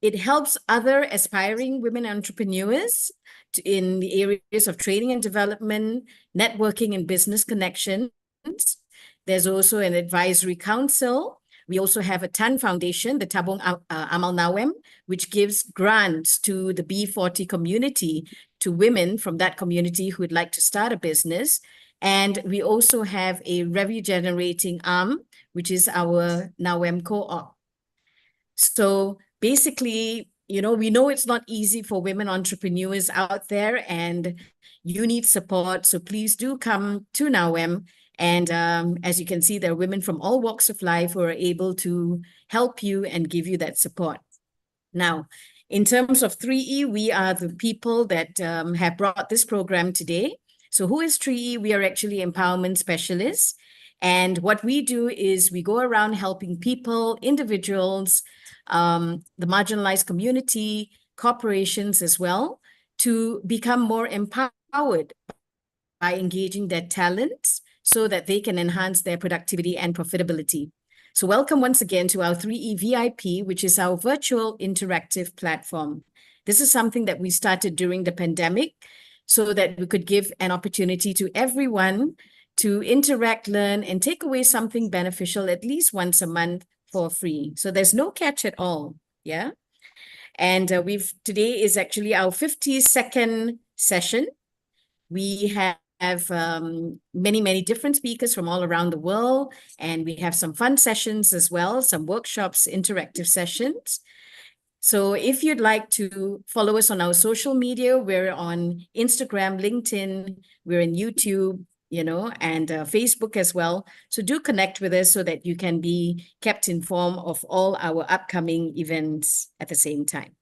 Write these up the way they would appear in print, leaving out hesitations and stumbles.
It helps other aspiring women entrepreneurs in the areas of training and development, networking and business connections. There's also an advisory council. We also have a TAN Foundation, the Tabung Amal Nawem, which gives grants to the B40 community, to women from that community who would like to start a business. And we also have a revenue generating arm, which is our Nawem Co-op. So basically, we know it's not easy for women entrepreneurs out there, and you need support. So please do come to Nawem. And as you can see, there are women from all walks of life who are able to help you and give you that support. Now, in terms of 3E, we are the people that have brought this program today. So who is 3E? We are actually empowerment specialists. And what we do is we go around helping people, individuals, the marginalized community, corporations as well, to become more empowered by engaging their talents so that they can enhance their productivity and profitability. So welcome once again to our 3E VIP, which is our virtual interactive platform. This is something that we started during the pandemic so that we could give an opportunity to everyone to interact, learn, and take away something beneficial at least once a month for free. So there's no catch at all, yeah? And today is actually our 52nd session. We have many different speakers from all around the world, and we have some fun sessions as well, some workshops, interactive sessions. So if you'd like to follow us on our social media, we're on Instagram, LinkedIn, we're in YouTube, and Facebook as well. So do connect with us so that you can be kept informed of all our upcoming events at the same time.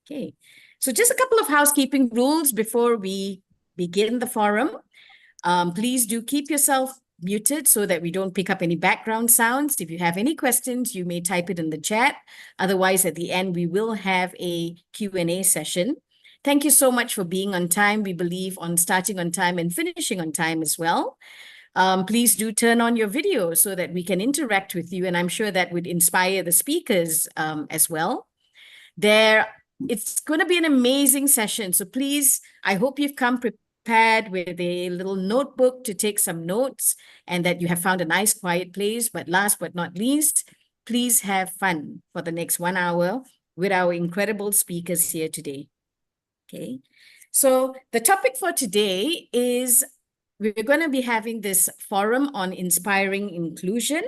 Okay, so just a couple of housekeeping rules before we begin the forum. Please do keep yourself muted so that we don't pick up any background sounds. If you have any questions, you may type it in the chat. Otherwise, at the end, we will have a Q&A session. Thank you so much for being on time. We believe on starting on time and finishing on time as well. Please do turn on your video so that we can interact with you. And I'm sure that would inspire the speakers as well. It's going to be an amazing session. So please, I hope you've come prepared with a little notebook to take some notes and that you have found a nice quiet place. But last but not least, please have fun for the next 1 hour with our incredible speakers here today. Okay, so the topic for today is we're going to be having this forum on inspiring inclusion.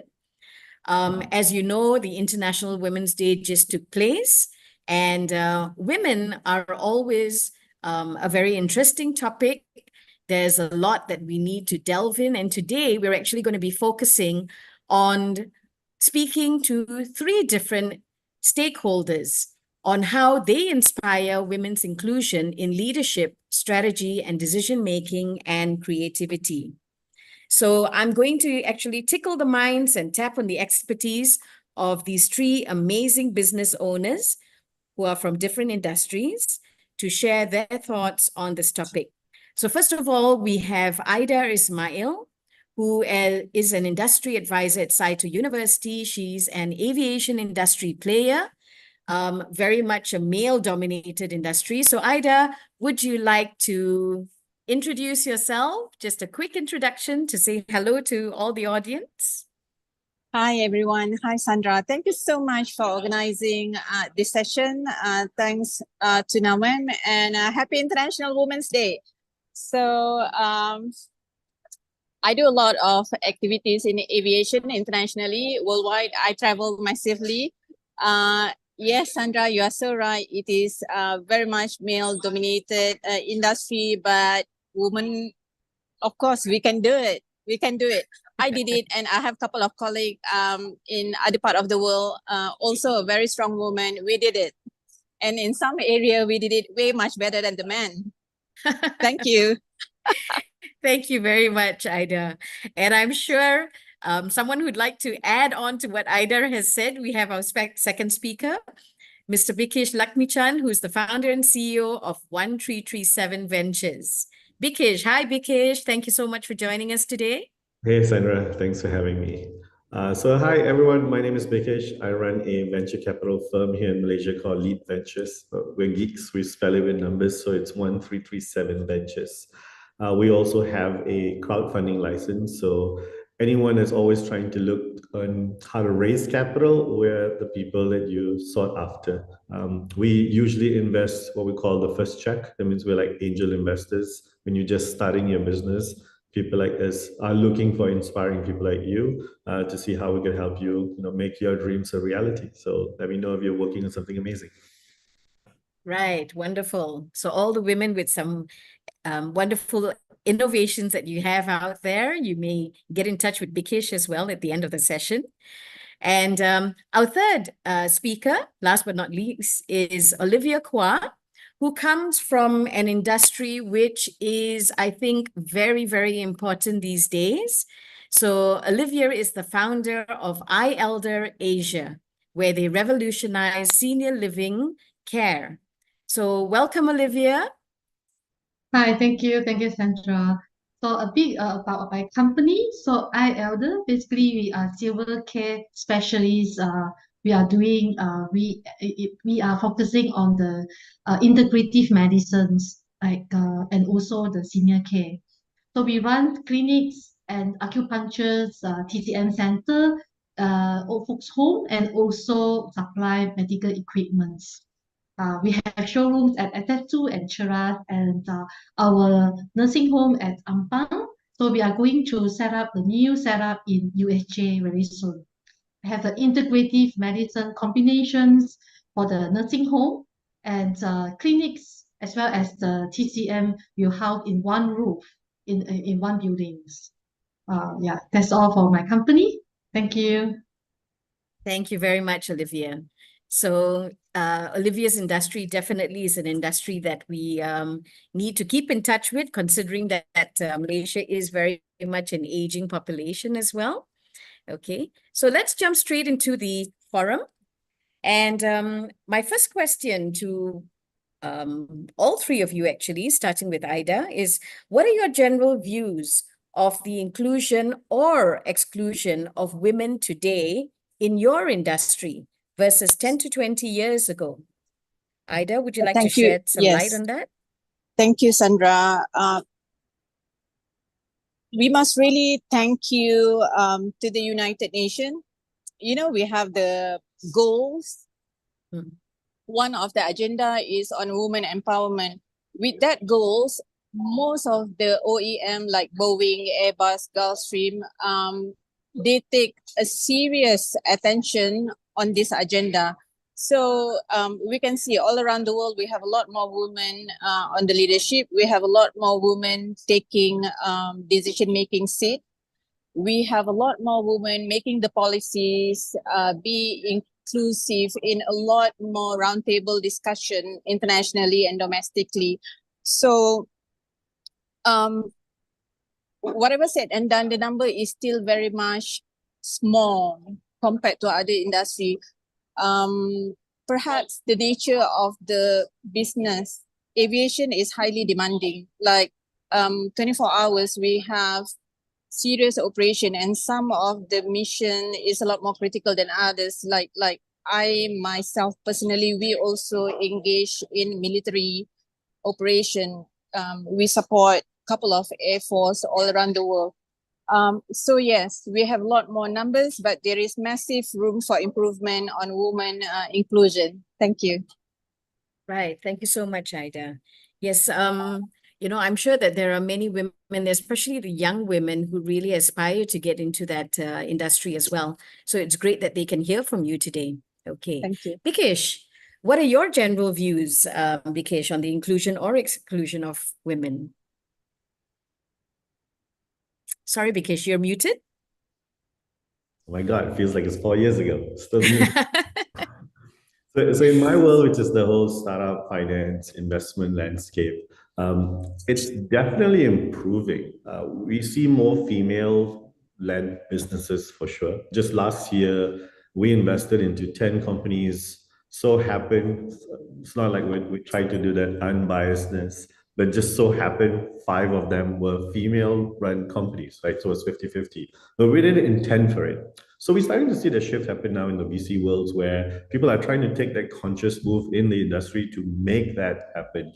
As you know, the International Women's Day just took place, and women are always a very interesting topic. There's a lot that we need to delve in, and today we're actually going to be focusing on speaking to 3 different stakeholders on how they inspire women's inclusion in leadership, strategy, and decision-making and creativity. So I'm going to actually tickle the minds and tap on the expertise of these 3 amazing business owners who are from different industries to share their thoughts on this topic. So first of all, we have Aida Ismail, who is an industry advisor at Saito University. She's an aviation industry player, very much a male-dominated industry. So Aida, would you like to introduce yourself? Just a quick introduction to say hello to all the audience. Hi, everyone. Hi, Sandra. Thank you so much for organizing this session. Thanks to Nawem, and happy International Women's Day. So I do a lot of activities in aviation internationally, worldwide. I travel massively. Yes, Sandra, you are so right. It is very much male-dominated industry, but women, of course, we can do it. We can do it. I did it, and I have a couple of colleagues in other part of the world, also a very strong woman. We did it. And in some area, we did it way much better than the men. Thank you. Thank you very much, Aida. And I'm sure someone who'd like to add on to what Aida has said, we have our second speaker, Mr. Bikesh Lakmichan, who's the founder and CEO of 1337 Ventures. Bikesh, hi Bikesh. Thank you so much for joining us today. Hey Sandra, thanks for having me. So hi everyone, my name is Bikesh. I run a venture capital firm here in Malaysia called Lead Ventures. We're geeks, we spell it with numbers, so it's 1337 Ventures. We also have a crowdfunding license, so anyone that's always trying to look on how to raise capital, we're the people that you sought after. We usually invest what we call the first check. That means we're like angel investors. When you're just starting your business, people like us are looking for inspiring people like you to see how we can help you, make your dreams a reality. So let me know if you're working on something amazing. Right, wonderful. So all the women with some wonderful innovations that you have out there, you may get in touch with Bikesh as well at the end of the session. And our third speaker, last but not least, is Olivia Kua, who comes from an industry which is, I think, very, very important these days. So Olivia is the founder of iElder Asia, where they revolutionize senior living care. So welcome, Olivia. Hi, thank you, Sandra. So a bit about my company. So iElder, basically we are silver care specialists. We are doing we are focusing on the integrative medicines and also the senior care. So we run clinics and acupunctures, TCM center, old folks home, and also supply medical equipments. We have showrooms at Etetsu and Cheras and our nursing home at Ampang. So we are going to set up the new setup in USJ very soon. We have the integrative medicine combinations for the nursing home and clinics as well as the TCM you house in one roof in one buildings. Yeah, that's all for my company. Thank you. Thank you very much, Olivia. So Olivia's industry definitely is an industry that we need to keep in touch with, considering that Malaysia is very much an aging population as well. Okay, so let's jump straight into the forum. And my first question to all three of you, actually, starting with Ida, is what are your general views of the inclusion or exclusion of women today in your industry versus 10 to 20 years ago? Ida, would you like to shed some light on that? Thank you, Sandra. We must really thank you to the United Nations. We have the goals. One of the agenda is on women empowerment. With that goals, most of the OEM like Boeing, Airbus, Gulfstream, they take a serious attention on this agenda. So we can see all around the world, we have a lot more women on the leadership. We have a lot more women taking decision-making seat. We have a lot more women making the policies, be inclusive in a lot more roundtable discussion internationally and domestically. So whatever said and done, the number is still very much small compared to other industry. Perhaps the nature of the business, aviation is highly demanding. Like 24 hours, we have serious operation, and some of the mission is a lot more critical than others. Like I myself personally, we also engage in military operation. We support a couple of air force all around the world. So yes, we have a lot more numbers, but there is massive room for improvement on women inclusion. Thank you. Right. Thank you so much, Ida. Yes, I'm sure that there are many women, especially the young women, who really aspire to get into that industry as well. So it's great that they can hear from you today. Okay. Thank you. Bikesh, what are your general views, Bikesh, on the inclusion or exclusion of women? Sorry, Bikesh, you're muted. Oh my God, it feels like it's 4 years ago. Still new. So in my world, which is the whole startup finance investment landscape, it's definitely improving. We see more female-led businesses for sure. Just last year, we invested into 10 companies. So happened, it's not like we tried to do that unbiasedness, but just so happened 5 of them were female-run companies, right? So it's 50-50. But we didn't intend for it. So we're starting to see the shift happen now in the VC worlds where people are trying to take that conscious move in the industry to make that happen.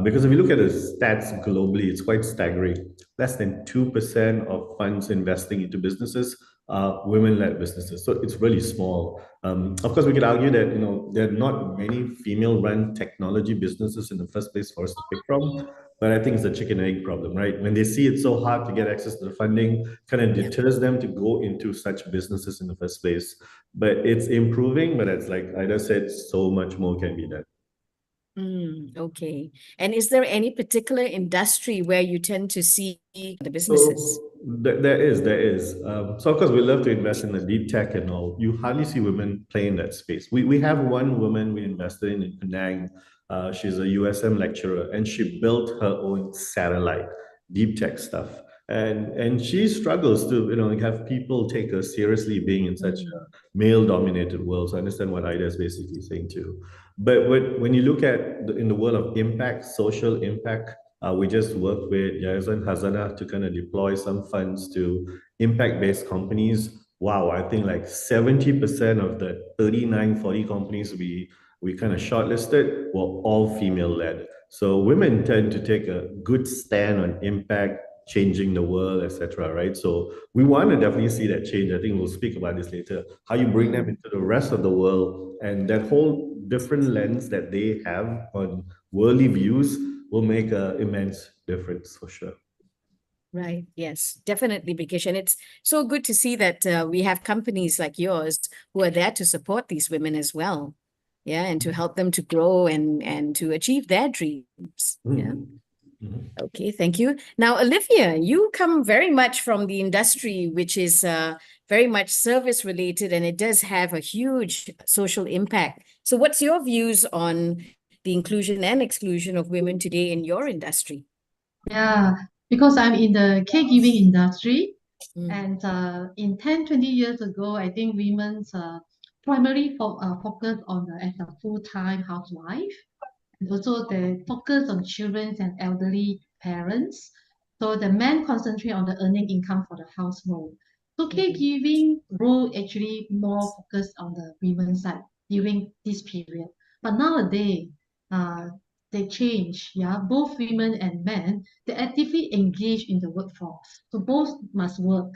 Because if you look at the stats globally, it's quite staggering. Less than 2% of funds investing into businesses are women-led businesses. So it's really small. Of course, we could argue that there are not many female-run technology businesses in the first place for us to pick from. But I think it's a chicken and egg problem, right? When they see it's so hard to get access to the funding, kind of deters them to go into such businesses in the first place. But it's improving, but it's like Ida said, so much more can be done. Okay. And is there any particular industry where you tend to see the businesses? So there is. So of course we love to invest in the deep tech and all. You hardly see women play in that space. We have one woman we invested in Penang. She's a USM lecturer, and she built her own satellite deep tech stuff. And she struggles to have people take her seriously being in such a male-dominated world. So I understand what Ida is basically saying too. But when you look at in the world of impact, social impact, we just worked with Yayasan Hazana to kind of deploy some funds to impact-based companies. Wow, I think like 70% of the 39, 40 companies we kind of shortlisted were all female-led. So women tend to take a good stand on impact, changing the world, etc. Right? So we want to definitely see that change. I think we'll speak about this later. How you bring them into the rest of the world, and that whole different lens that they have on worldly views will make an immense difference for sure. Right. Yes, definitely, Bikesh. And it's so good to see that we have companies like yours who are there to support these women as well. Yeah, and to help them to grow and to achieve their dreams. Yeah. Okay, thank you. Now, Olivia, you come very much from the industry, which is very much service related, and it does have a huge social impact. So what's your views on the inclusion and exclusion of women today in your industry? Yeah, because I'm in the caregiving industry, and in 10, 20 years ago, I think women's primarily focused on as a full-time housewife, and also the focus on children and elderly parents. So the men concentrate on the earning income for the household. So caregiving role actually more focused on the women's side during this period. But nowadays, they change. Yeah, both women and men, they actively engage in the workforce. So both must work.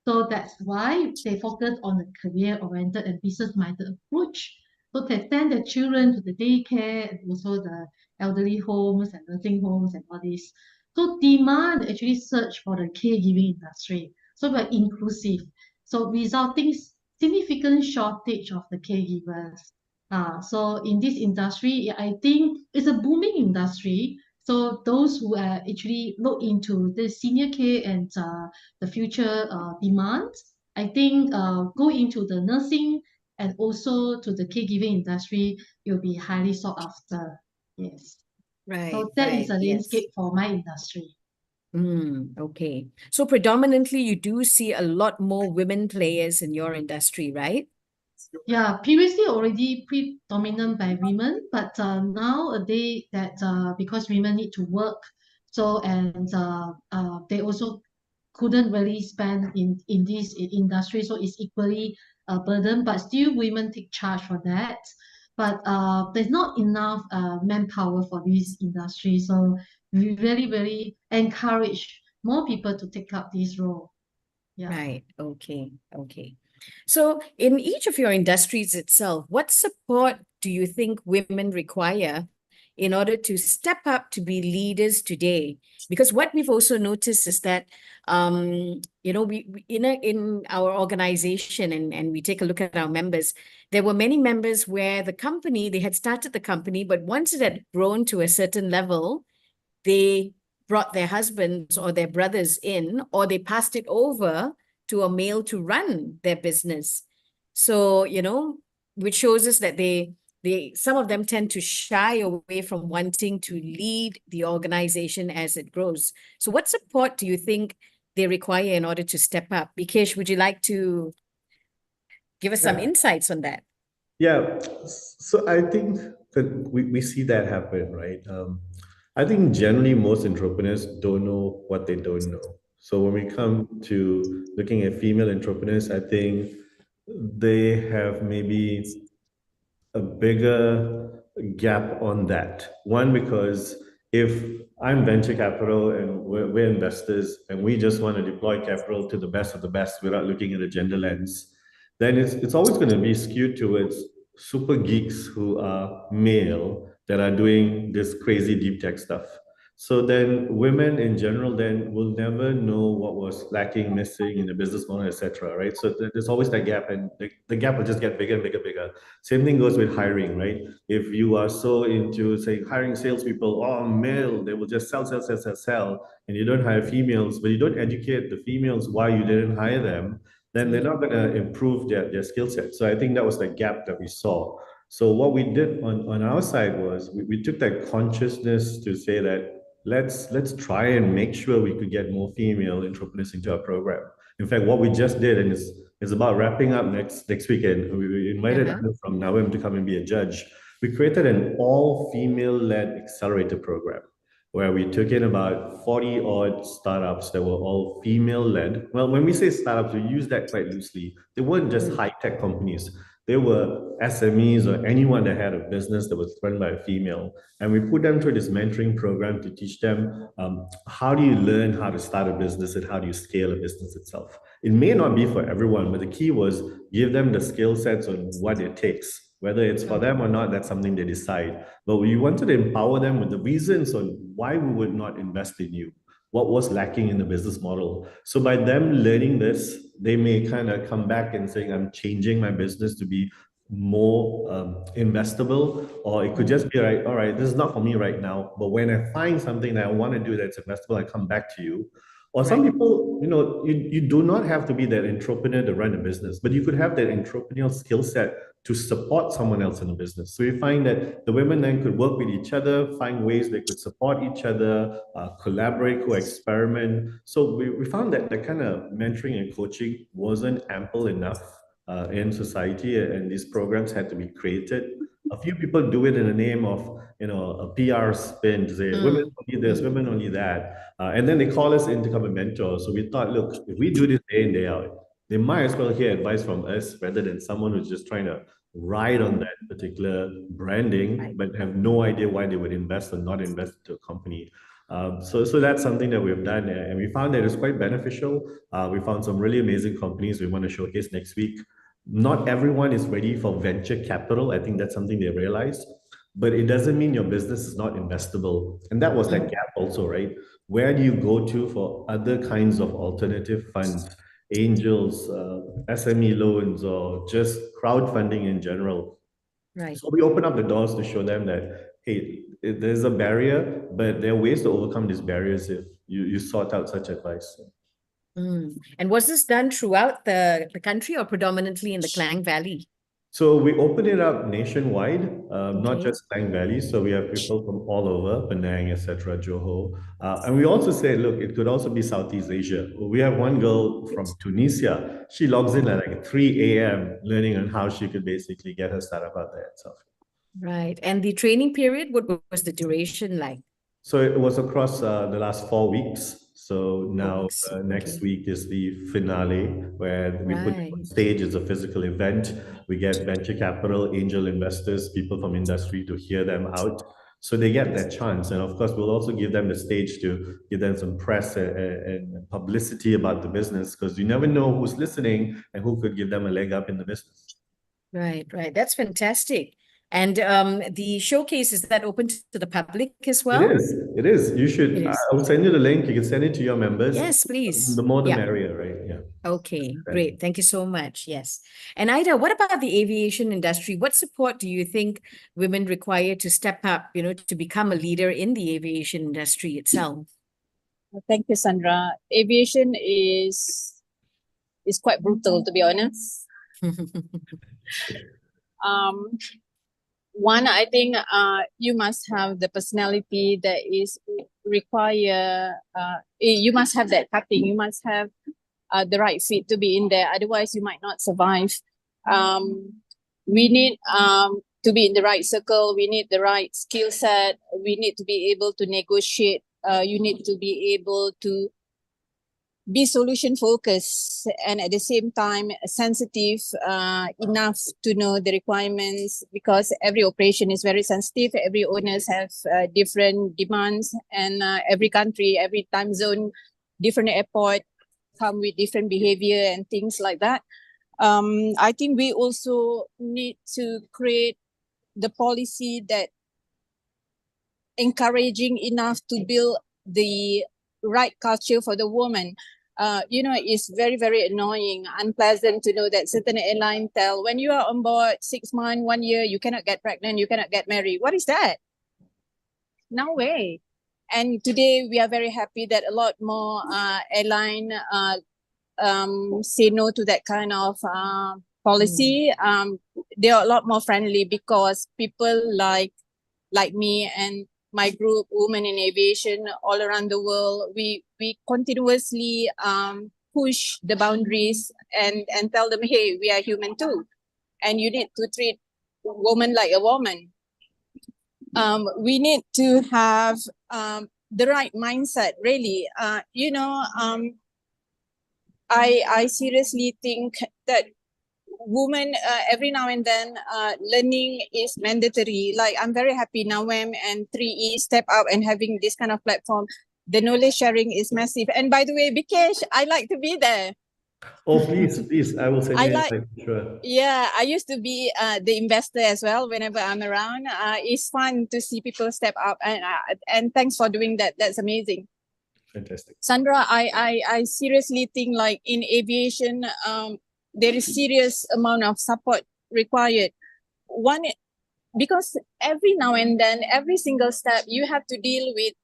So that's why they focus on a career-oriented and business-minded approach. So they send their children to the daycare and also the elderly homes and nursing homes and all this. So demand actually surge for the caregiving industry. So we're inclusive. So resulting significant shortage of the caregivers. So in this industry, I think it's a booming industry. So those who actually look into the senior care and the future demands, I think go into the nursing and also to the caregiving industry, it will be highly sought after. Yes. Right. So that is a Yes. landscape for my industry. Okay. So predominantly you do see a lot more women players in your industry, right? Yeah, previously already predominant by women, but nowadays that because women need to work, so and they also couldn't really spend in this industry, so it's equally a burden. But still, women take charge for that. But there's not enough manpower for this industry, so we very encourage more people to take up this role. Yeah. Right. Okay. So in each of your industries itself, what support do you think women require in order to step up to be leaders today? Because what we've also noticed is that, we in our organization and we take a look at our members, there were many members where they had started the company, but once it had grown to a certain level, they brought their husbands or their brothers in, or they passed it over to a male to run their business. So, which shows us that some of them tend to shy away from wanting to lead the organization as it grows. So what support do you think they require in order to step up? Bikesh, would you like to give us some insights on that? Yeah, so I think that we see that happen, right? I think generally most entrepreneurs don't know what they don't know. So when we come to looking at female entrepreneurs, I think they have maybe a bigger gap on that. One, because if I'm venture capital and we're investors and we just want to deploy capital to the best of the best without looking at a gender lens, then it's always going to be skewed towards super geeks who are male that are doing this crazy deep tech stuff. So then women in general then will never know what was lacking, missing in the business model, etc. Right? So there's always that gap, and the gap will just get bigger and bigger, bigger. Same thing goes with hiring, right? If you are so into, say, hiring salespeople, oh, male, they will just sell, sell, sell, sell, sell, and you don't hire females, but you don't educate the females why you didn't hire them, then they're not going to improve their skill set. So I think that was the gap that we saw. So what we did on our side was we took that consciousness to say that let's try and make sure we could get more female entrepreneurs into our program. In fact, what we just did, and it's about wrapping up next weekend. We invited Anu from NAWEM to come and be a judge. We created an all-female-led accelerator program where we took in about 40 odd startups that were all female-led. Well, when we say startups, we use that quite loosely. They weren't just high-tech companies. They were SMEs or anyone that had a business that was run by a female. And we put them through this mentoring program to teach them how do you learn how to start a business and how do you scale a business itself. It may not be for everyone, but the key was give them the skill sets on what it takes. Whether it's for them or not, that's something they decide. But we wanted to empower them with the reasons on why we would not invest in you, what was lacking in the business model. So by them learning this, they may kind of come back and saying, I'm changing my business to be more investable, or it could just be like, all right, this is not for me right now, but when I find something that I want to do that's investable, I come back to you. Or some people, you do not have to be that entrepreneur to run a business, but you could have that entrepreneurial skill set to support someone else in the business. So we find that the women then could work with each other, find ways they could support each other, collaborate, co-experiment. So we found that the kind of mentoring and coaching wasn't ample enough in society, and these programs had to be created. A few people do it in the name of, a PR spin to say, women only this, women only that. And then they call us in to come and mentor. So we thought, look, if we do this day in, day out, they might as well hear advice from us rather than someone who's just trying to ride on that particular branding, but have no idea why they would invest or not invest into a company. So that's something that we've done, and we found that it's quite beneficial. We found some really amazing companies we want to showcase next week. Not everyone is ready for venture capital. I think that's something they realize, but it doesn't mean your business is not investable. And that was that gap also, right? Where do you go to for other kinds of alternative funds, angels, SME loans, or just crowdfunding in general? Right. So we open up the doors to show them that, hey, there's a barrier, but there are ways to overcome these barriers if you sort out such advice. And was this done throughout the country or predominantly in the Klang Valley? So we opened it up nationwide, not just Klang Valley. So we have people from all over, Penang, etc., Johor. And we also say, look, it could also be Southeast Asia. We have one girl from Tunisia. She logs in at like 3 a.m. learning on how she could basically get her startup out there itself. Right. And the training period, what was the duration like? So it was across the last 4 weeks. So now next week is the finale where we put it on stage. It's a physical event. We get venture capital, angel investors, people from industry to hear them out. So they get that chance. And of course, we'll also give them the stage to give them some press and publicity about the business, because you never know who's listening and who could give them a leg up in the business. Right. That's fantastic. And the showcase, is that open to the public as well? It is. You should. I'll send you the link. You can send it to your members. Yes, please. The more the merrier, right? Yeah. Okay, great. Thank you so much. Yes. And Ida, what about the aviation industry? What support do you think women require to step up, to become a leader in the aviation industry itself? Thank you, Sandra. Aviation is quite brutal, to be honest. One, I think you must have the personality that is require. You must have that cutting. You must have the right fit to be in there. Otherwise, you might not survive. We need to be in the right circle. We need the right skill set. We need to be able to negotiate. You need to be able to be solution focused and at the same time sensitive enough to know the requirements, because every operation is very sensitive. Every owners have different demands, and every country, every time zone, different airport come with different behavior and things like that. I think we also need to create the policy that encouraging enough to build the right culture for the woman. It's very, very annoying, unpleasant to know that certain airline tell when you are on board 6 months, 1 year, you cannot get pregnant, you cannot get married. What is that? No way. And today we are very happy that a lot more airline say no to that kind of policy. They are a lot more friendly, because people like me and my group, Women in Aviation, all around the world, we continuously push the boundaries and tell them, hey, we are human too, and you need to treat woman like a woman. We need to have the right mindset, really. I seriously think that women, every now and then, learning is mandatory. Like, I'm very happy NAWEM and 3E step up and having this kind of platform. The knowledge sharing is massive. And by the way, Bikesh, I like to be there. Oh, please, I will send I you an like- invite, sure. Yeah, I used to be the investor as well. Whenever I'm around, it's fun to see people step up, and thanks for doing that. That's amazing. Fantastic. Sandra, I seriously think, like, in aviation, there is serious amount of support required. One, because every now and then, every single step, you have to deal with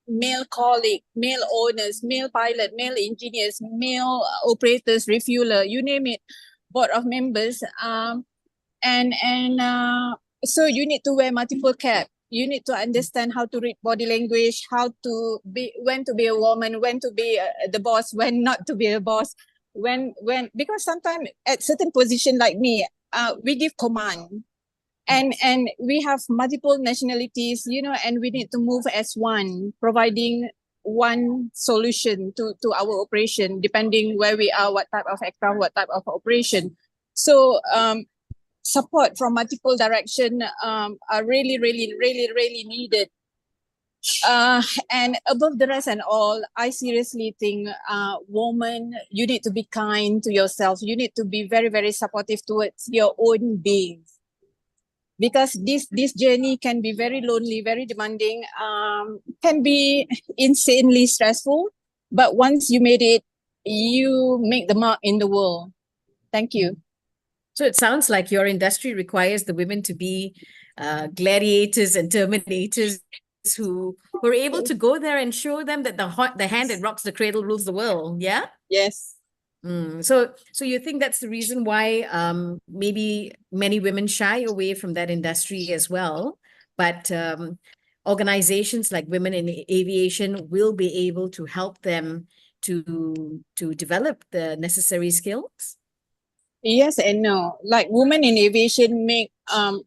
male colleague, male owners, male pilot, male engineers, male operators, refueler, you name it, board of members. So you need to wear multiple caps. You need to understand how to read body language, how to be, when to be a woman, when to be the boss, when not to be a boss, because sometimes at certain position like me, we give command, and we have multiple nationalities, and we need to move as one, providing one solution to our operation, depending where we are, what type of aircraft, what type of operation. So support from multiple direction are really, really, really, really needed. And above the rest and all, I seriously think, woman, you need to be kind to yourself. You need to be very, very supportive towards your own beings, because this journey can be very lonely, very demanding, can be insanely stressful. But once you made it, you make the mark in the world. Thank you. So it sounds like your industry requires the women to be gladiators and terminators who were able to go there and show them that the hand that rocks the cradle rules the world. Yeah. Yes. So you think that's the reason why maybe many women shy away from that industry as well, but organizations like Women in Aviation will be able to help them to develop the necessary skills? Yes and no. Like, Women in Aviation make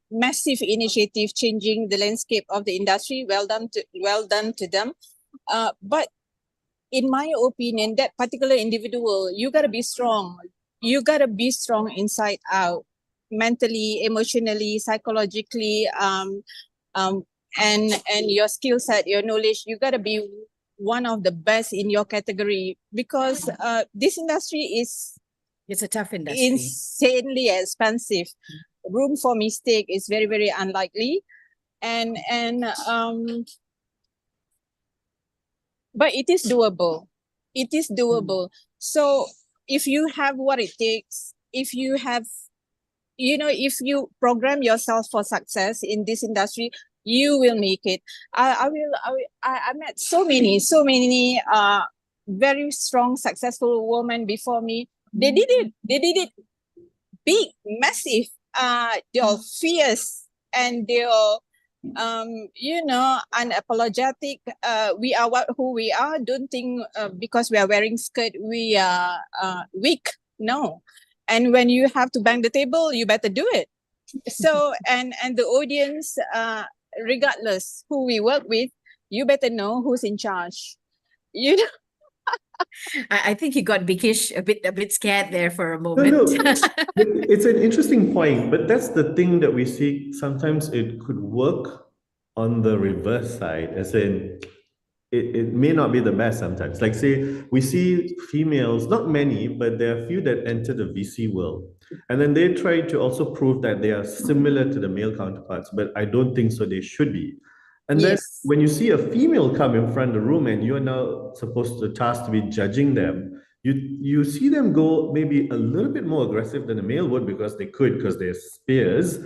massive initiative changing the landscape of the industry. Well done to them. But in my opinion, that particular individual, you gotta be strong. You gotta be strong inside out, mentally, emotionally, psychologically, and your skill set, your knowledge. You gotta be one of the best in your category, because this industry is It's a tough industry. insanely expensive. Room for mistake is very, very unlikely, but it is doable. It is doable. So if you have what it takes, if you have, if you program yourself for success in this industry, you will make it. I met so many very strong, successful women before me. They did it big, massive. They're fierce, and they're unapologetic. We are who we are. Don't think because we are wearing skirt we are weak. No. And when you have to bang the table, you better do it. So and the audience, regardless who we work with, you better know who's in charge. I think you got Bikesh a bit scared there for a No, moment. it's an interesting point, but that's the thing that we see. Sometimes it could work on the reverse side, as in it may not be the best sometimes. Like say we see females, not many, but there are a few that enter the VC world. And then they try to also prove that they are similar to the male counterparts, but I don't think so they should be. And then Yes. when you see a female come in front of the room and you're now supposed to tasked to be judging them, you see them go maybe a little bit more aggressive than a male would because they could, because they're spears.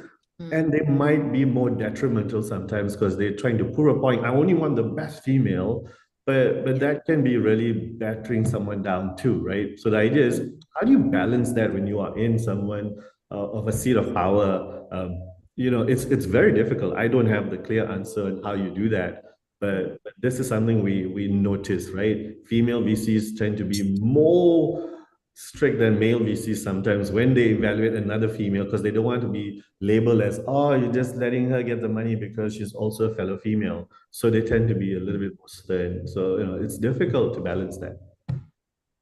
And they might be more detrimental sometimes because they're trying to prove a point. I only want the best female, but that can be really battering someone down too, right? So the idea is, how do you balance that when you are in someone of a seat of power? It's very difficult. I don't have the clear answer on how you do that, but this is something we notice, right? Female VCs tend to be more strict than male VCs sometimes when they evaluate another female because they don't want to be labeled as, oh, you're just letting her get the money because she's also a fellow female. So they tend to be a little bit more stern. So, it's difficult to balance that.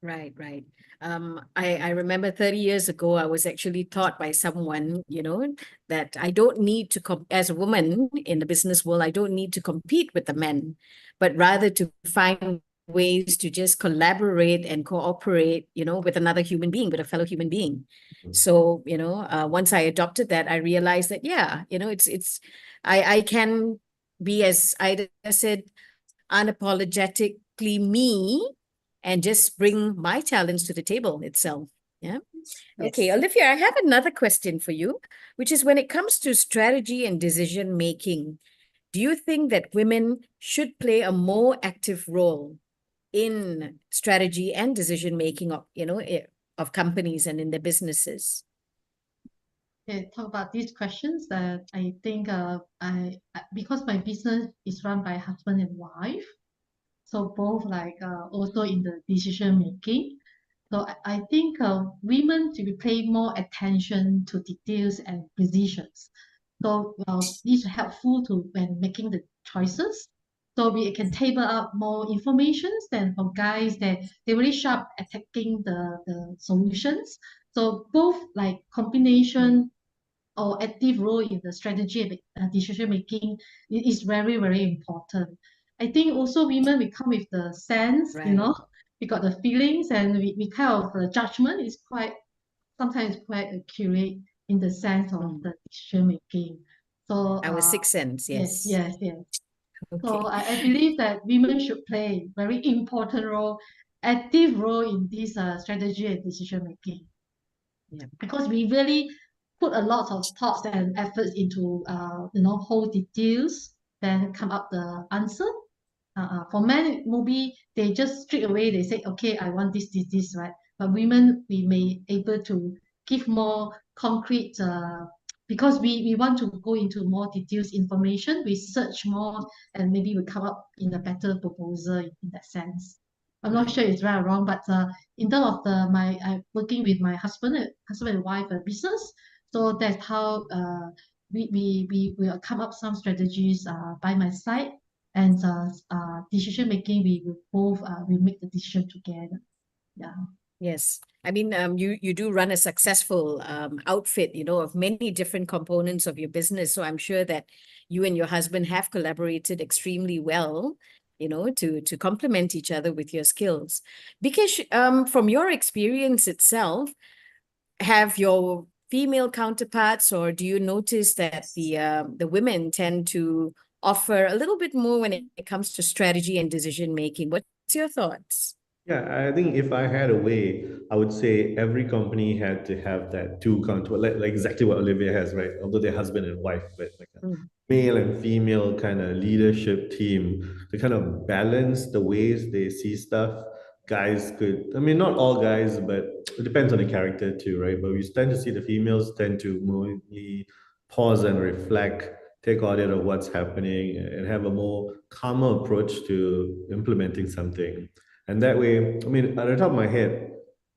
Right, right. I remember 30 years ago, I was actually taught by someone, that I don't need to, as a woman in the business world, I don't need to compete with the men, but rather to find ways to just collaborate and cooperate, with another human being, with a fellow human being. So, once I adopted that, I realized that, yeah, I can be, as Ida said, unapologetically me, and just bring my talents to the table itself. Yeah. Okay, Yes. Olivia, I have another question for you, which is when it comes to strategy and decision making, do you think that women should play a more active role in strategy and decision making of companies and in their businesses? Okay, talk about these questions that I think because my business is run by husband and wife, so both also in the decision making. So I think women to pay more attention to details and precisions. So these are helpful to when making the choices. So we can table up more information than for guys that they're really sharp at taking the solutions. So both like combination or active role in the strategy and decision making is very, very important. I think also women, we come with the sense, Right. we got the feelings, and we kind of the judgment is sometimes quite accurate in the sense of the decision making. So Our sixth sense, yes, yes. yes, yes. Okay. So I believe that women should play very important role, active role in this strategy and decision making. Yeah. Because we really put a lot of thoughts and efforts into whole details, then come up the answer. For men, maybe they just straight away they say, okay, I want this, right? But women, we may able to give more concrete because we want to go into more details information, we search more, and maybe we come up in a better proposal in that sense. I'm not sure it's right or wrong, but in terms of I working with my husband and wife business, so that's how we will come up some strategies by my side, and decision making we will both we make the decision together. Yeah. Yes. I mean, you do run a successful outfit, of many different components of your business. So I'm sure that you and your husband have collaborated extremely well, to complement each other with your skills. Because from your experience itself, have your female counterparts, or do you notice that the women tend to offer a little bit more when it comes to strategy and decision making? What's your thoughts? Yeah, I think if I had a way, I would say every company had to have that two counter, like exactly what Olivia has, right? Although they're husband and wife, but like a male and female kind of leadership team to kind of balance the ways they see stuff. Guys could, I mean, not all guys, but it depends on the character too, right? But we tend to see the females tend to more pause and reflect, take audit of what's happening, and have a more calmer approach to implementing something. And that way, I mean, at the top of my head,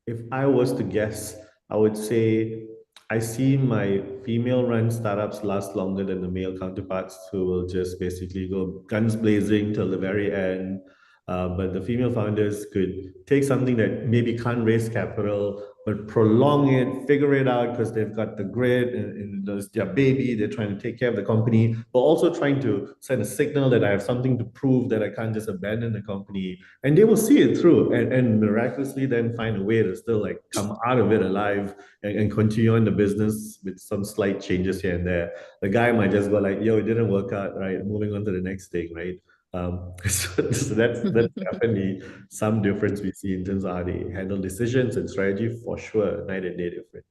if I was to guess, I would say I see my female run startups last longer than the male counterparts who will just basically go guns blazing till the very end. But the female founders could take something that maybe can't raise capital, but prolong it, figure it out because they've got the grit and there's their baby, they're trying to take care of the company, but also trying to send a signal that I have something to prove, that I can't just abandon the company. And they will see it through and miraculously then find a way to still like come out of it alive and continue on the business with some slight changes here and there. The guy might just go like, yo, it didn't work out, right? Moving on to the next thing, right? So that's definitely some difference we see in terms of how they handle decisions and strategy, for sure, night and day different.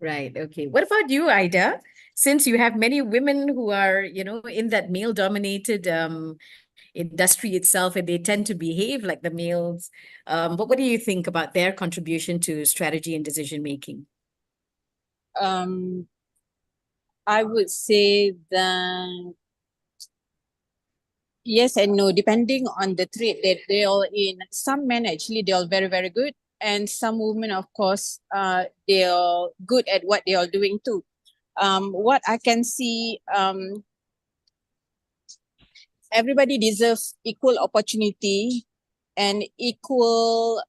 Right. Okay. What about you, Ida? Since you have many women who are, in that male-dominated industry itself, and they tend to behave like the males, but what do you think about their contribution to strategy and decision making? I would say that yes and no, depending on the trade that they are in. Some men actually, they are very, very good. And some women, of course, they are good at what they are doing too. What I can see, everybody deserves equal opportunity and equal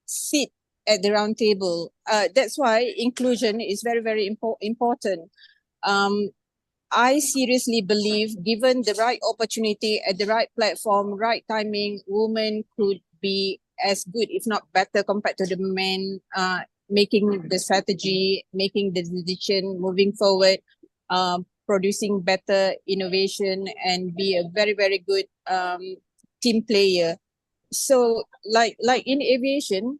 seat at the round table. That's why inclusion is very, very important. I seriously believe, given the right opportunity at the right platform, right timing, women could be as good, if not better, compared to the men, making the strategy, making the decision, moving forward, producing better innovation, and be a very, very good team player. So like in aviation,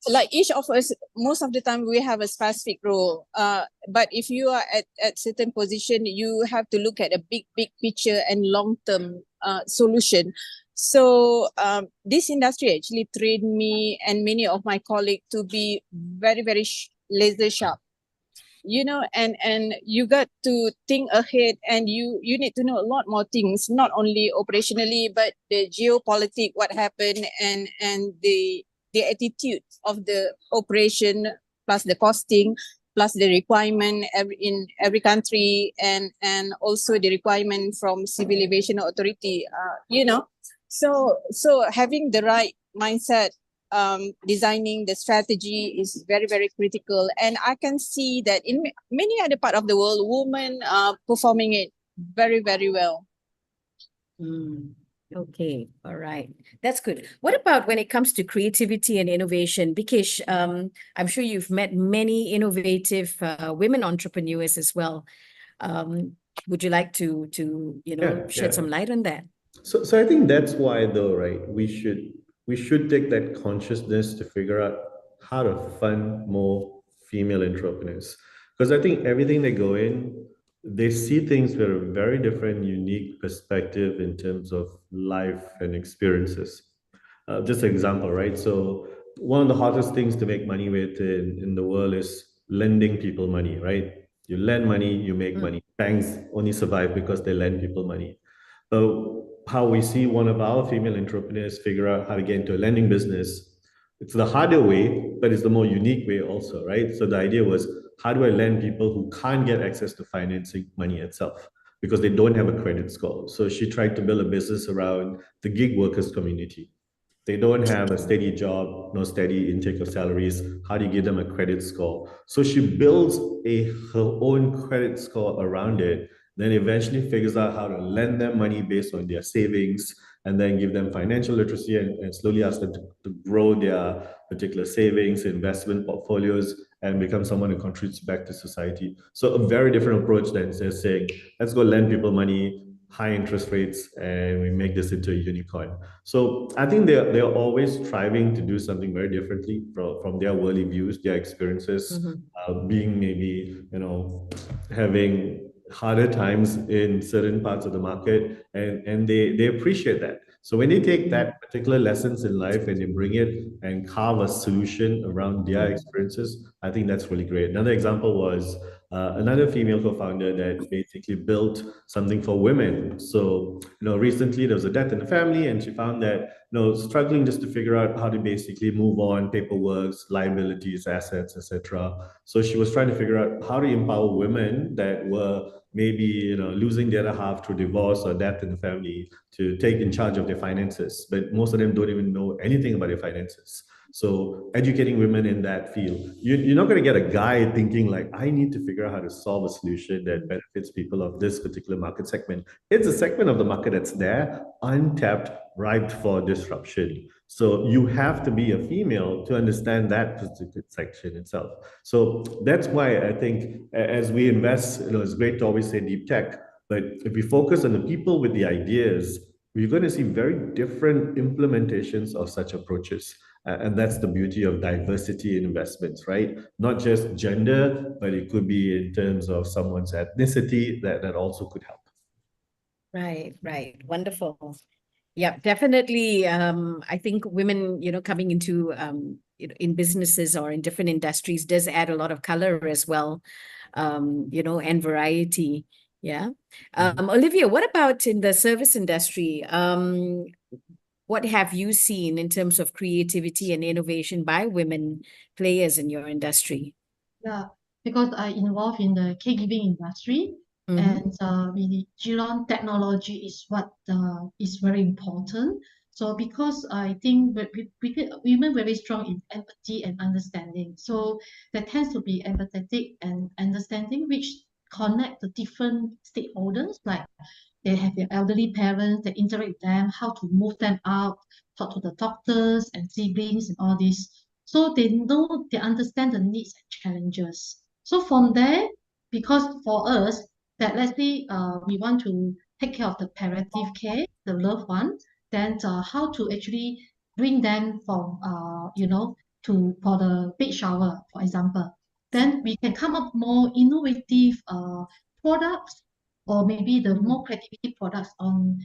like each of us, most of the time we have a specific role. But if you are at certain position, you have to look at a big picture and long-term solution. So this industry actually trained me and many of my colleagues to be very, very laser sharp. And you got to think ahead, and you need to know a lot more things, not only operationally, but the geopolitics, what happened, and the attitude of the operation, plus the costing, plus the requirement in every country, and also the requirement from Civil Aviation Authority. So having the right mindset, designing the strategy is very, very critical. And I can see that in many other parts of the world, women are performing it very, very well. Okay, all right. That's good. What about when it comes to creativity and innovation? Bikesh, I'm sure you've met many innovative women entrepreneurs as well. Would you like to shed some light on that? So I think that's why, though, right? We should take that consciousness to figure out how to fund more female entrepreneurs, because I think everything they go in, they see things with a very different, unique perspective in terms of life and experiences. Just an example, right? So one of the hottest things to make money with in the world is lending people money, right? You lend money, you make money. Banks only survive because they lend people money. How we see one of our female entrepreneurs figure out how to get into a lending business, it's the harder way, but it's the more unique way also, right? So the idea was, how do I lend people who can't get access to financing money itself because they don't have a credit score? So she tried to build a business around the gig workers community. They don't have a steady job, no steady intake of salaries. How do you give them a credit score? So she builds her own credit score around it, then eventually figures out how to lend them money based on their savings, and then give them financial literacy and slowly ask them to grow their particular savings, investment portfolios, and become someone who contributes back to society. So a very different approach than just saying, let's go lend people money, high interest rates, and we make this into a unicorn. So I think they're always striving to do something very differently from their worldly views, their experiences, being maybe, having harder times in certain parts of the market, and they appreciate that. So when they take that particular lessons in life and they bring it and carve a solution around their experiences, I think that's really great. Another example was another female co-founder that basically built something for women. So, recently there was a death in the family, and she found that, struggling just to figure out how to basically move on, paperwork, liabilities, assets, etc. So she was trying to figure out how to empower women that were maybe losing the other half through divorce or death in the family to take in charge of their finances, but most of them don't even know anything about their finances. So educating women in that field, you're not going to get a guy thinking like, I need to figure out how to solve a solution that benefits people of this particular market segment. It's a segment of the market that's there, untapped, ripe for disruption. So you have to be a female to understand that particular section itself. So that's why I think as we invest, it's great to always say deep tech, but if we focus on the people with the ideas, we're going to see very different implementations of such approaches. And that's the beauty of diversity in investments, right? Not just gender, but it could be in terms of someone's ethnicity that also could help. Right, right. Wonderful. Yeah, definitely. I think women, coming into in businesses or in different industries does add a lot of color as well, and variety. Yeah. Olivia, what about in the service industry? What have you seen in terms of creativity and innovation by women players in your industry? Yeah, because I involved in the caregiving industry, and really Geelong technology is what is very important. So because I think women very strong in empathy and understanding, so there tends to be empathetic and understanding, which connect the different stakeholders, like they have their elderly parents, they interact with them, how to move them out, talk to the doctors and siblings and all this. So they understand the needs and challenges. So from there, because for us, that let's say we want to take care of the palliative care, the loved one, then how to actually bring them from for the bed shower, for example. Then we can come up more innovative products, or maybe the more creativity products on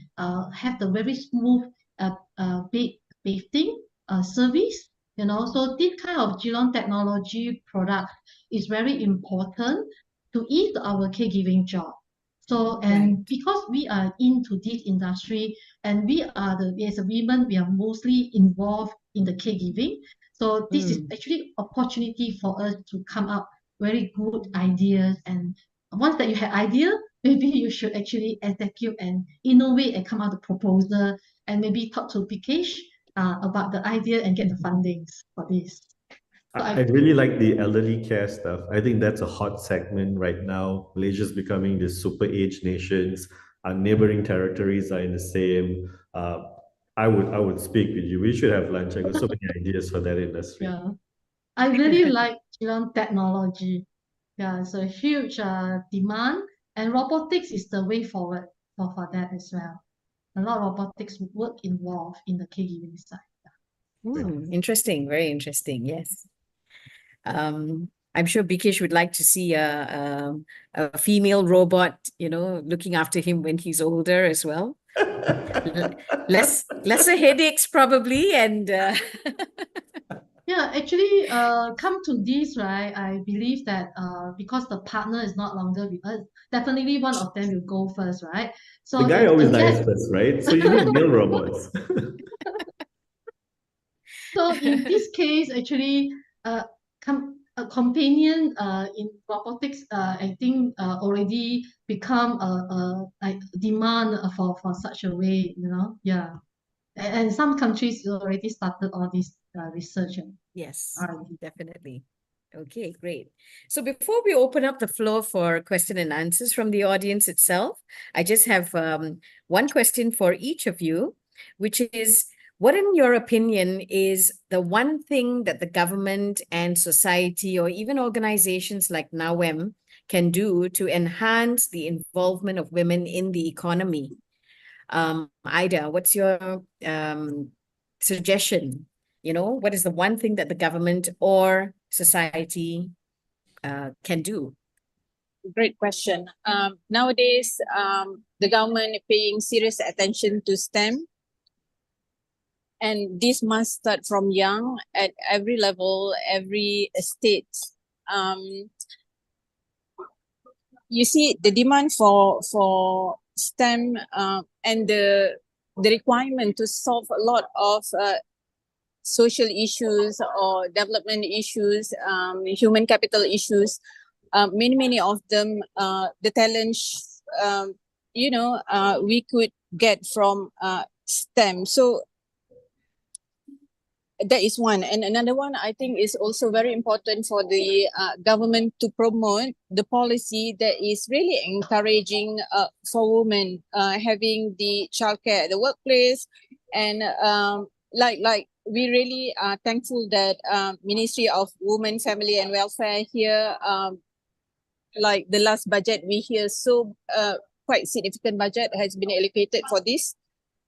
have the very smooth bed bathing service. So this kind of Geelong technology product is very important to ease our caregiving job. So, and because we are into this industry, and we are as a women, we are mostly involved in the caregiving. So this is actually opportunity for us to come up very good ideas. And once that you have idea, maybe you should actually execute and innovate and come out with a proposal, and maybe talk to Bikesh about the idea and get the fundings for this. So I really like the elderly care stuff. I think that's a hot segment right now. Malaysia's becoming this super age nations. Our neighboring territories are in the same. I would speak with you. We should have lunch. I got so many ideas for that industry. Yeah, I really like Geelong technology. Yeah, it's a huge demand, and robotics is the way forward for that as well. A lot of robotics work involved in the caregiving side. Interesting, very interesting. Yes. I'm sure Bikesh would like to see a female robot, looking after him when he's older as well. Lesser headaches probably, and Yeah, actually, come to this, right? I believe that because the partner is not longer with us, definitely one of them will go first, right? So the guy always dies first, right? So you need male robots. So in this case, actually, a companion in robotics, I think already become like demand for such a way, yeah. And some countries already started all this research. Yes, definitely. Okay, great. So before we open up the floor for question and answers from the audience itself, I just have one question for each of you, which is, what in your opinion is the one thing that the government and society or even organizations like NAWEM can do to enhance the involvement of women in the economy? Ida, what's your suggestion? What is the one thing that the government or society can do? Great question. Nowadays, the government is paying serious attention to STEM. And this must start from young, at every level, every state. You see, the demand for STEM and the requirement to solve a lot of social issues or development issues, human capital issues, many of them, the talents, we could get from STEM. So that is one. And another one, I think, is also very important for the government to promote the policy that is really encouraging for women having the childcare at the workplace. And like we really are thankful that Ministry of Women, Family and Welfare here, like the last budget we hear, so quite significant budget has been allocated for this,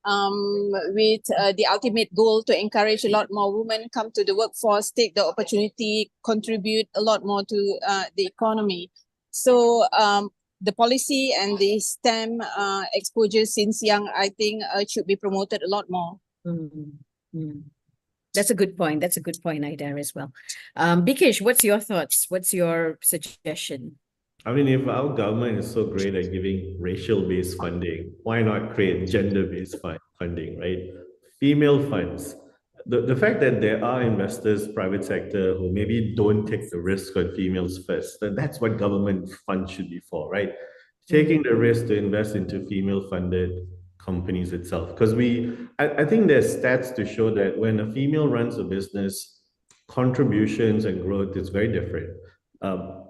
with the ultimate goal to encourage a lot more women come to the workforce, take the opportunity, contribute a lot more to the economy. So the policy and the STEM exposure since young, I think, should be promoted a lot more. That's a good point. That's a good point, Ida, as well. Bikesh, what's your thoughts? What's your suggestion? I mean, if our government is so great at giving racial-based funding, why not create gender-based funding, right? Female funds. The fact that there are investors, private sector, who maybe don't take the risk on females first, that's what government funds should be for, right? Taking the risk to invest into female-funded companies itself. Because I think there's stats to show that when a female runs a business, contributions and growth is very different.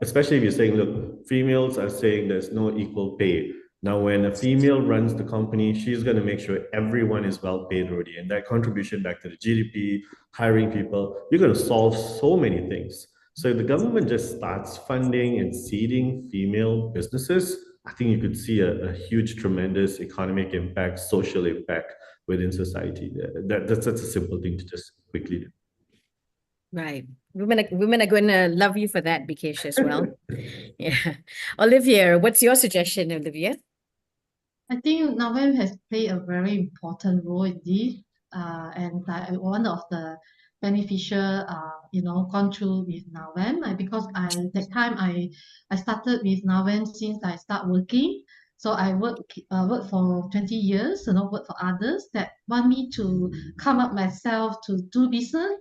Especially if you're saying, look, females are saying there's no equal pay. Now, when a female runs the company, she's going to make sure everyone is well paid already. And that contribution back to the GDP, hiring people, you're going to solve so many things. So if the government just starts funding and seeding female businesses, I think you could see a huge, tremendous economic impact, social impact within society. That's a simple thing to just quickly do. Right. Women are going to love you for that, Bikesh, as well. Yeah. Olivia, what's your suggestion, Olivia? I think NAWEM has played a very important role in this, and one of the beneficial, gone through with NAWEM, because that time I started with NAWEM since I start working. So I worked for 20 years, work for others that want me to come up myself to do business.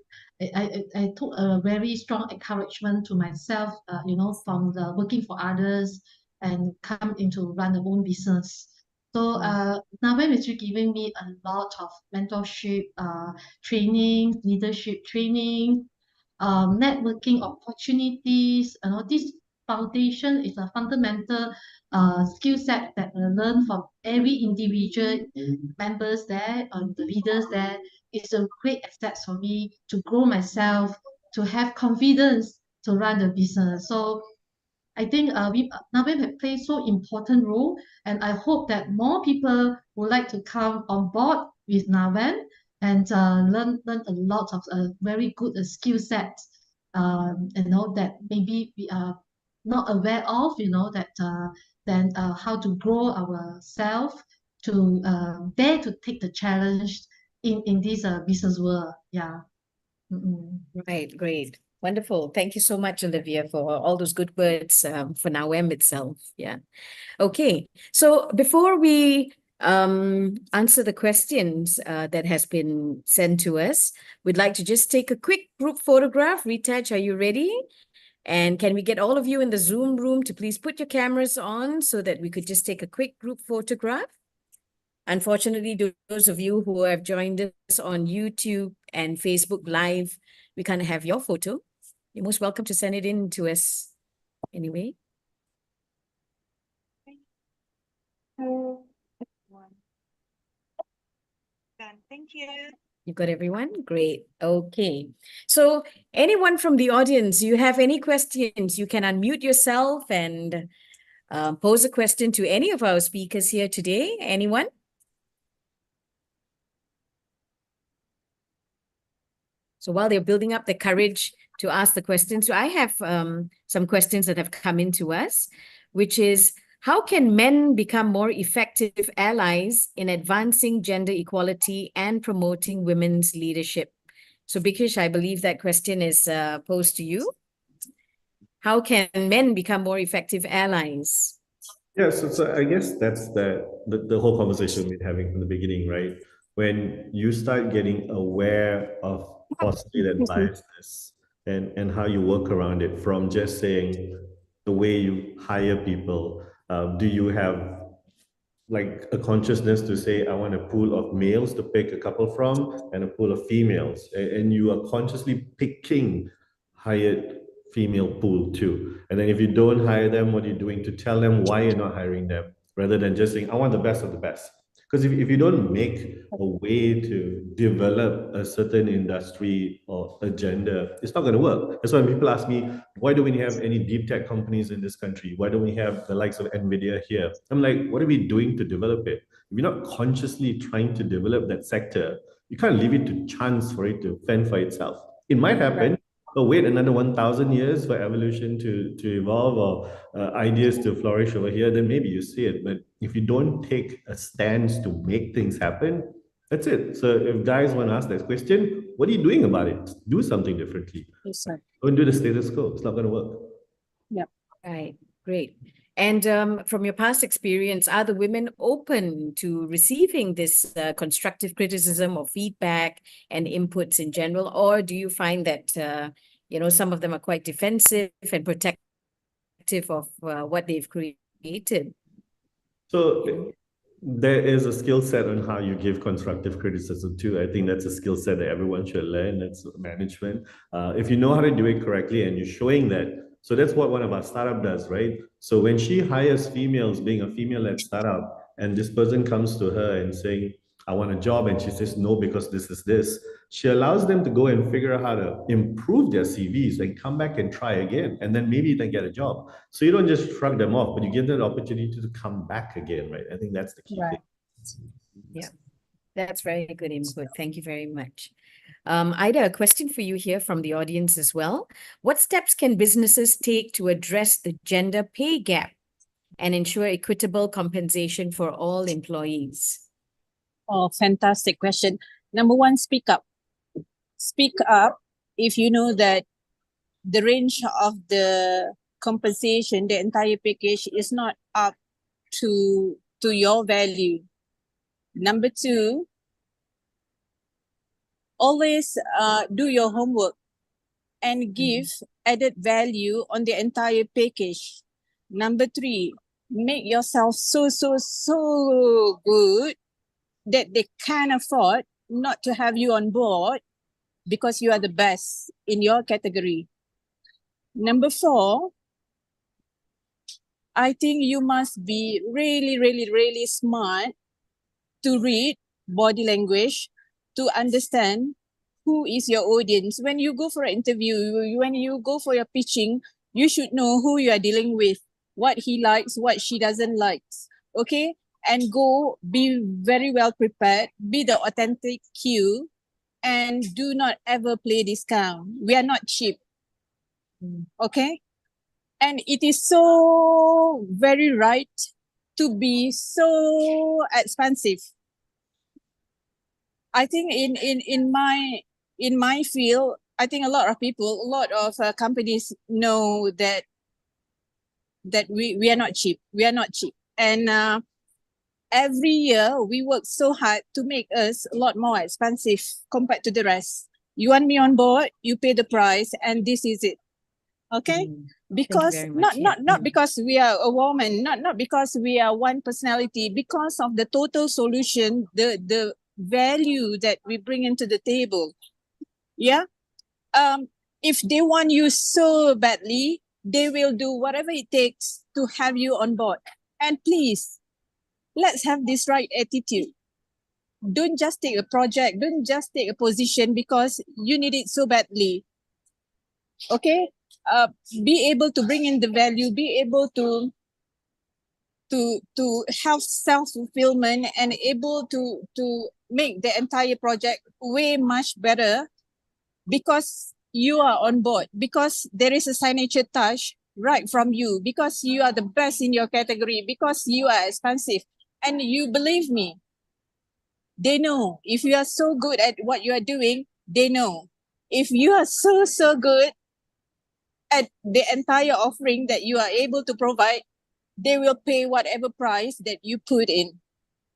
I took a very strong encouragement to myself, from the working for others and come into run a own business. So NAWEM is giving me a lot of mentorship, training, leadership training, networking opportunities. This foundation is a fundamental skill set that I learn from every individual members there, the leaders there. It's a great asset for me to grow myself, to have confidence to run the business. So I think NAWEM have played so important role, and I hope that more people would like to come on board with NAWEM and learn a lot of very good skill sets, that maybe we are not aware of, then how to grow ourselves to dare to take the challenge in this business world. Yeah. Right, great. Wonderful. Thank you so much, Olivia, for all those good words for NAWEM itself. Yeah. Okay. So before we answer the questions that has been sent to us, we'd like to just take a quick group photograph. Retouch, are you ready? And can we get all of you in the Zoom room to please put your cameras on so that we could just take a quick group photograph? Unfortunately, those of you who have joined us on YouTube and Facebook Live, we can't have your photo. You're most welcome to send it in to us anyway. Thank you. You've got everyone? Great. Okay. So anyone from the audience, you have any questions, you can unmute yourself and pose a question to any of our speakers here today. Anyone? So while they're building up the courage to ask the questions, so I have some questions that have come into us, which is, how can men become more effective allies in advancing gender equality and promoting women's leadership? So Bikesh, I believe that question is posed to you. How can men become more effective allies? Yeah, so I guess that's the whole conversation we're having from the beginning, right? When you start getting aware of possibly that biasness and how you work around it, from just saying, the way you hire people? Do you have like a consciousness to say, I want a pool of males to pick a couple from and a pool of females, and you are consciously picking hired female pool too. And then if you don't hire them, what are you doing to tell them why you're not hiring them, rather than just saying, I want the best of the best? Because if you don't make a way to develop a certain industry or agenda, it's not going to work. That's why when people ask me, why don't we have any deep tech companies in this country? Why don't we have the likes of NVIDIA here? I'm like, what are we doing to develop it? If you're not consciously trying to develop that sector, you can't leave it to chance for it to fend for itself. It might happen, but wait another 1,000 years for evolution to evolve or ideas to flourish over here, then maybe you see it. But if you don't take a stance to make things happen, that's it. So if guys want to ask that question, what are you doing about it? Do something differently. Yes, sir. Don't do the status quo. It's not going to work. Right, great. And from your past experience, are the women open to receiving this constructive criticism or feedback and inputs in general? Or do you find that, some of them are quite defensive and protective of what they've created? So there is a skill set on how you give constructive criticism too. I think that's a skill set that everyone should learn. That's management. If you know how to do it correctly and you're showing that, so that's what one of our startup does, right? So when she hires females, being a female-led startup, and this person comes to her and saying, I want a job, and she says no because this is this, she allows them to go and figure out how to improve their CVs and come back and try again, and then maybe they get a job. So you don't just shrug them off, but you give them the opportunity to come back again, right? I think that's the key thing. Yeah, that's very good input. Thank you very much. Ida, a question for you here from the audience as well. What steps can businesses take to address the gender pay gap and ensure equitable compensation for all employees? Oh, fantastic question. Number one, speak up. Speak up if you know that the range of the compensation, the entire package is not up to your value. Number two, always do your homework and give added value on the entire package. Number three, make yourself so good that they can't afford not to have you on board because you are the best in your category. Number four, I think you must be really smart to read body language, to understand who is your audience. When you go for an interview, when you go for your pitching, you should know who you are dealing with, what he likes, what she doesn't like, okay? And go be very well prepared, be the authentic you, and do not ever play discount. We are not cheap, okay? And it is so very right to be so expensive. I think in my field, I think a lot of people, a lot of companies know that we are not cheap. We are not cheap. And every year we work so hard to make us a lot more expensive compared to the rest. You want me on board, you pay the price, and this is it. Okay? Because not because we are a woman, not because we are one personality, because of the total solution, the value that we bring into the table. Yeah. If they want you so badly, they will do whatever it takes to have you on board. And please, let's have this right attitude. Don't just take a project, don't just take a position because you need it so badly. Okay? Be able to bring in the value, be able to have self-fulfillment and able to make the entire project way much better because you are on board, because there is a signature touch right from you, because you are the best in your category, because you are expensive. And you believe me, they know. If you are so good at what you are doing, they know. If you are so good at the entire offering that you are able to provide, they will pay whatever price that you put in.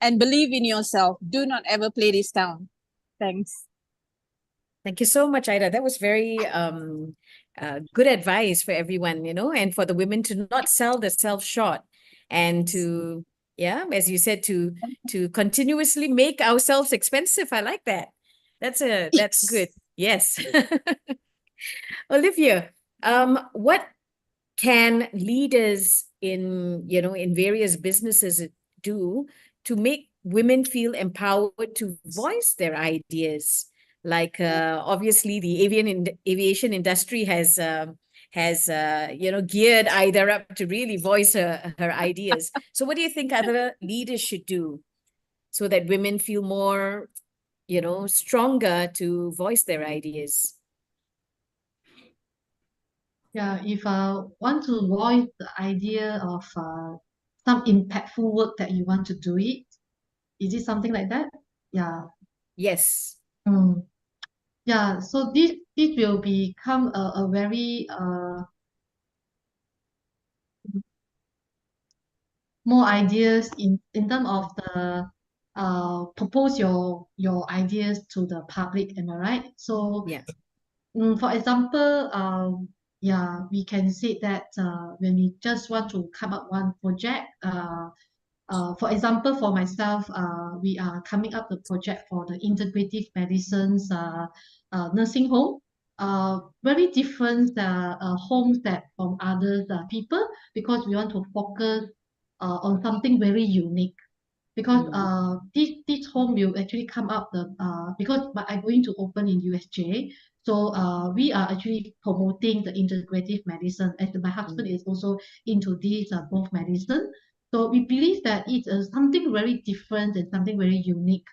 And believe in yourself. Do not ever play this down. Thanks. Thank you so much, Ida. That was very good advice for everyone, you know, and for the women to not sell themselves short and to, yeah, as you said, to continuously make ourselves expensive. I like that. That's good. Yes. Olivia, what can leaders in, you know, in various businesses do to make women feel empowered to voice their ideas? Like obviously the aviation industry has you know, geared Ida up to really voice her ideas. So what do you think other leaders should do so that women feel more, you know, stronger to voice their ideas? Yeah, if I want to voice the idea of some impactful work that you want to do it, is it something like that? Yeah. Yes. Mm. Yeah, so this will become a very more ideas in terms of the propose your ideas to the public, am I right? So Yeah. for example, yeah, we can say that when we just want to come up one project, for example, for myself, we are coming up the project for the integrative medicines nursing home. Very different homes that from other people, because we want to focus on something very unique. Because this home will actually come up because I'm going to open in USJ. So we are actually promoting the integrative medicine, as my husband is also into this both medicine. So we believe that it's something very different and something very unique.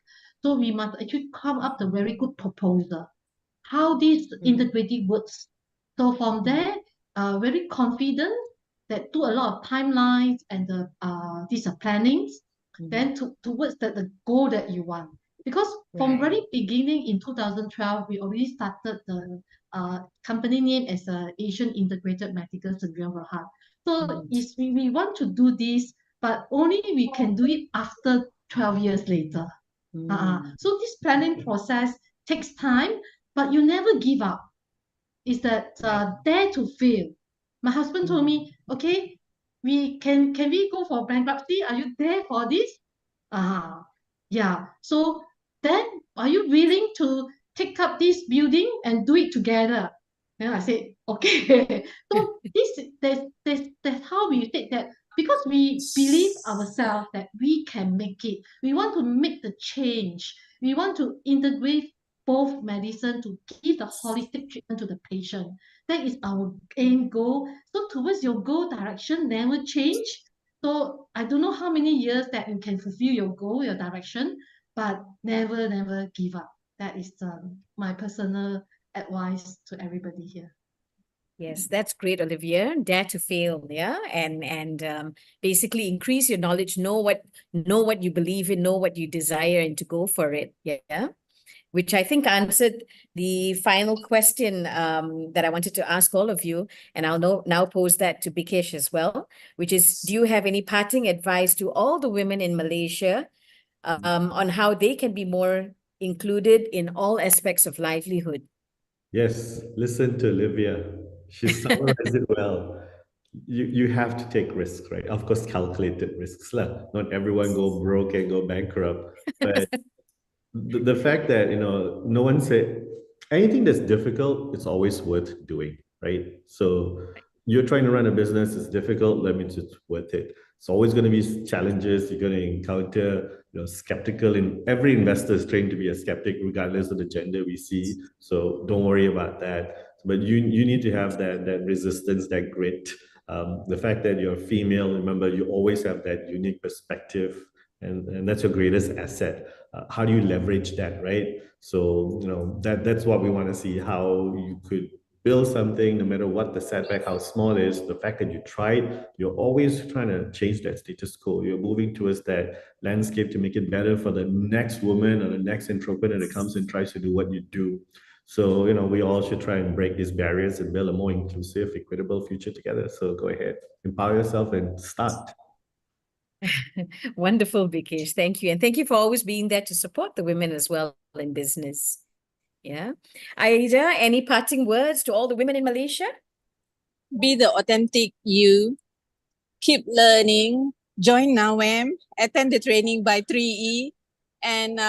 So we must actually come up with a very good proposal how this integrative works. So from there, very confident that do a lot of timelines and these are plannings, then towards the goal that you want. Because from Right. very beginning in 2012, we already started the company name as Asian Integrated Medical Surgery for Heart. So is we want to do this, but only we can do it after 12 years later. So this planning process takes time, but you never give up. Is that dare to fail. My husband told me, okay, can we go for bankruptcy? Are you there for this? Yeah. So then are you willing to take up this building and do it together? Then I said, okay. So that's how we take that because we believe ourselves that we can make it. We want to make the change. We want to integrate both medicine to give the holistic treatment to the patient. That is our aim goal. So towards your goal direction never change. So I don't know how many years that you can fulfill your goal, your direction, but never give up. That is my personal advice to everybody here. Yes, that's great, Olivia. Dare to fail, yeah, and basically increase your knowledge, know what you believe in, know what you desire, and to go for it. Yeah, which I think answered the final question that I wanted to ask all of you, and I'll now pose that to Bikesh as well, which is: do you have any parting advice to all the women in Malaysia on how they can be more included in all aspects of livelihood? Yes, listen to Olivia. She summarized it well. You have to take risks, right? Of course, calculated risks lah. Not everyone go broke and go bankrupt. But the fact that, no one said anything that's difficult, it's always worth doing, right? So you're trying to run a business, it's difficult, that means it's worth it. It's always going to be challenges. You're going to encounter, skeptical. And every investor is trained to be a skeptic, regardless of the gender we see. So don't worry about that. But you need to have that resistance, that grit. The fact that you're female, remember, you always have that unique perspective, and that's your greatest asset. How do you leverage that, right? So that's what we want to see, how you could build something, no matter what the setback, how small it is. The fact that you tried, you're always trying to change that status quo. You're moving towards that landscape to make it better for the next woman or the next entrepreneur that comes and tries to do what you do. So we all should try and break these barriers and build a more inclusive, equitable future together. So go ahead, empower yourself and start. Wonderful, Bikesh. Thank you. And thank you for always being there to support the women as well in business. Yeah. Aida, any parting words to all the women in Malaysia? Be the authentic you. Keep learning. Join NAWEM. Attend the training by 3E, and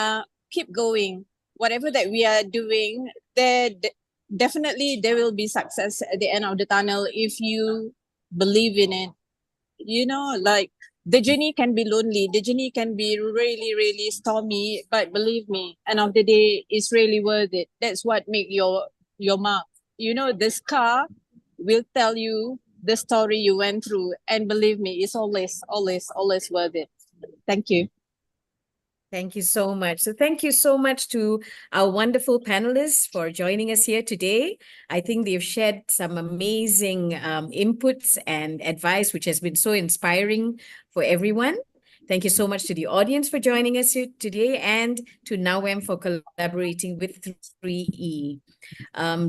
keep going. Whatever that we are doing, definitely there will be success at the end of the tunnel if you believe in it. You know, like the journey can be lonely, the journey can be really, really stormy, but believe me, end of the day, it's really worth it. That's what make your mark. You know, the scar will tell you the story you went through, and believe me, it's always, always, always worth it. Thank you. Thank you so much. So thank you so much to our wonderful panelists for joining us here today. I think they've shared some amazing inputs and advice, which has been so inspiring for everyone. Thank you so much to the audience for joining us here today, and to NAWEM for collaborating with 3E.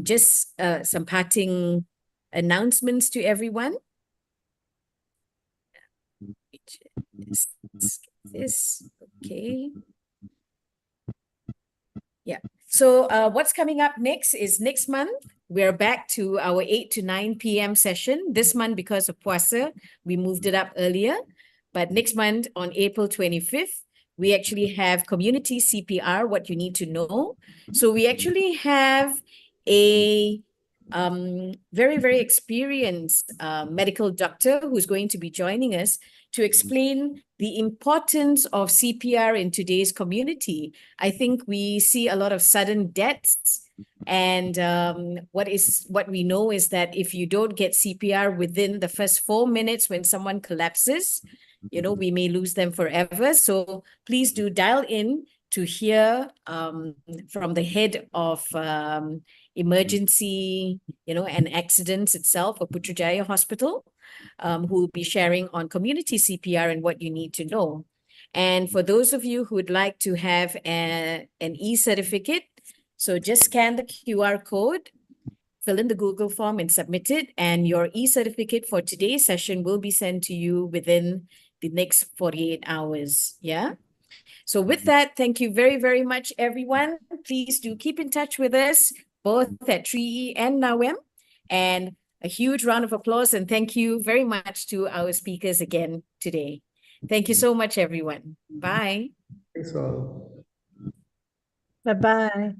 Just some parting announcements to everyone. This, okay. Yeah. So what's coming up next is next month, we're back to our 8 to 9 p.m. session. This month, because of Puasa, we moved it up earlier. But next month on April 25th, we actually have community CPR, what you need to know. So we actually have a very, very experienced medical doctor who's going to be joining us to explain the importance of CPR in today's community. I think we see a lot of sudden deaths, and what we know is that if you don't get CPR within the first 4 minutes when someone collapses, you know, we may lose them forever. So please do dial in to hear from the head of emergency, you know, and accidents itself of Putrajaya Hospital, who will be sharing on community CPR and what you need to know. And for those of you who would like to have an e-certificate, so just scan the QR code, fill in the Google form and submit it, and your e-certificate for today's session will be sent to you within the next 48 hours. Yeah. So with that, thank you very, very much, everyone. Please do keep in touch with us, both at 3E and NAWEM. And a huge round of applause, and thank you very much to our speakers again today. Thank you so much, everyone. Bye. Thanks all. Bye-bye.